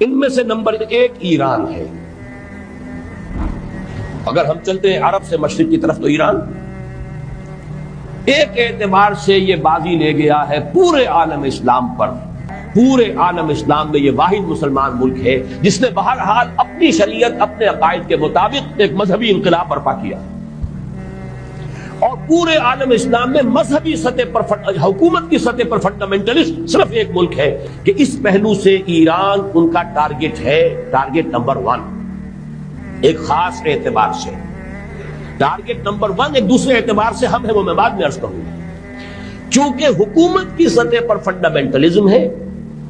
ان میں سے نمبر 1 ایران ہے۔ اگر ہم چلتے ہیں عرب سے مشرق کی طرف تو ایران ایک اعتبار سے یہ بازی لے گیا ہے پورے عالم اسلام پر۔ پورے عالم اسلام میں یہ واحد مسلمان ملک ہے جس نے بہرحال اپنی شریعت اپنے عقائد کے مطابق ایک مذہبی انقلاب برپا کیا، اور پورے عالم اسلام میں مذہبی سطح پر حکومت کی سطح پر فنڈامنٹلسٹ صرف ایک ملک ہے کہ اس پہلو سے ایران ان کا ٹارگٹ ہے، ٹارگٹ نمبر 1 ایک خاص اعتبار سے۔ ٹارگٹ نمبر 1 ایک دوسرے اعتبار سے ہم ہے، وہ میں بعد میں عرض کروں گا۔ چونکہ حکومت کی سطح پر فنڈامنٹلزم ہے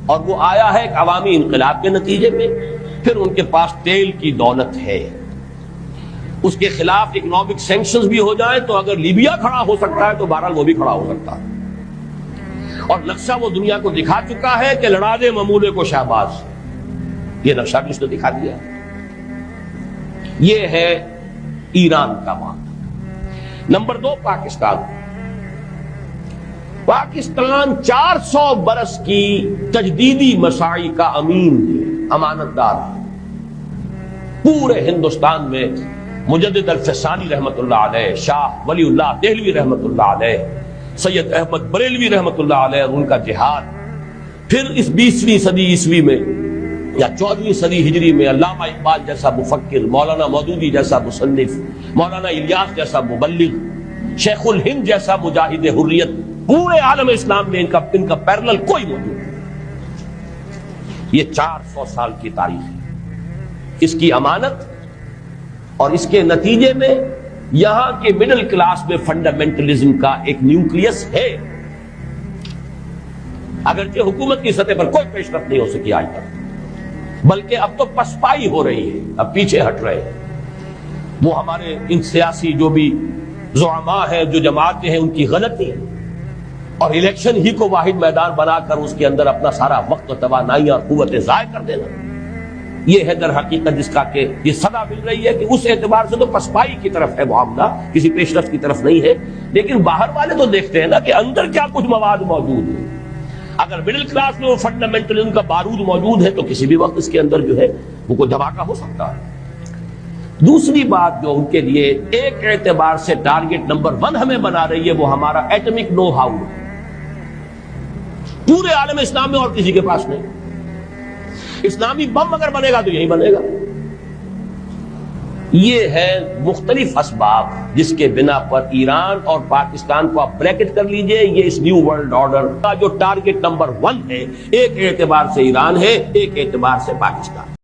اور وہ آیا ہے ایک عوامی انقلاب کے نتیجے میں، پھر ان کے پاس تیل کی دولت ہے، اس کے خلاف اکنامک سینکشنز بھی ہو جائیں تو اگر لیبیا کھڑا ہو سکتا ہے تو بہرحال وہ بھی کھڑا ہو سکتا ہے، اور نقشہ وہ دنیا کو دکھا چکا ہے کہ لڑا دے ممولے کو شہباز، یہ نقشہ بھی اس نے دکھا دیا۔ یہ ہے ایران کا معاملہ۔ نمبر 2 پاکستان۔ پاکستان 400 برس کی تجدیدی مساعی کا امین ہے، امانت دار ہے۔ پورے ہندوستان میں مجدد الفسانی رحمت اللہ علیہ، شاہ ولی اللہ دہلوی رحمت اللہ علیہ، سید احمد بریلوی رحمت اللہ علیہ اور ان کا جہاد، پھر اس 20ویں صدی عیسوی میں یا 14ویں صدی ہجری میں علامہ اقبال جیسا مفکر، مولانا مودودی جیسا مصنف، مولانا الیاس جیسا مبلغ، شیخ الہند جیسا مجاہد حریت، پورے عالم اسلام میں ان کا پیرلل کوئی موجود نہیں۔ یہ 400 سال کی تاریخ ہے، اس کی امانت اور اس کے نتیجے میں یہاں کے مڈل کلاس میں فنڈامنٹلزم کا ایک نیوکلیس ہے، اگرچہ حکومت کی سطح پر کوئی پیش رفت نہیں ہو سکی آج تک، بلکہ اب تو پسپائی ہو رہی ہے، اب پیچھے ہٹ رہے ہیں۔ وہ ہمارے ان سیاسی جو بھی زعماء ہیں، جو جماعتیں ہیں، ان کی غلطی اور الیکشن ہی کو واحد میدان بنا کر اس کے اندر اپنا سارا وقت و توانائی اور قوتیں ضائع کر دینا، یہ ہے در حقیقت جس کا کہ یہ صدا مل رہی ہے کہ اس اعتبار سے تو پسپائی کی طرف ہے معاملہ، کسی پیش رفت کی طرف نہیں ہے۔ لیکن باہر والے تو دیکھتے ہیں نا کہ اندر کیا کچھ مواد موجود ہے۔ اگر مڈل کلاس میں وہ فنڈامنٹلزم کا بارود موجود ہے تو کسی بھی وقت اس کے اندر جو ہے وہ کوئی دھماکہ ہو سکتا ہے۔ دوسری بات جو ان کے لیے ایک اعتبار سے ٹارگٹ نمبر 1 ہمیں بنا رہی ہے وہ ہمارا ایٹمک نو ہاؤ ہے۔ پورے عالم اسلام میں اور کسی کے پاس نہیں۔ اسلامی بم اگر بنے گا تو یہی بنے گا۔ یہ ہے مختلف اسباب جس کے بنا پر ایران اور پاکستان کو آپ بریکٹ کر لیجئے، یہ اس نیو ورلڈ آرڈر کا جو ٹارگٹ نمبر 1 ہے، ایک اعتبار سے ایران ہے، ایک اعتبار سے پاکستان۔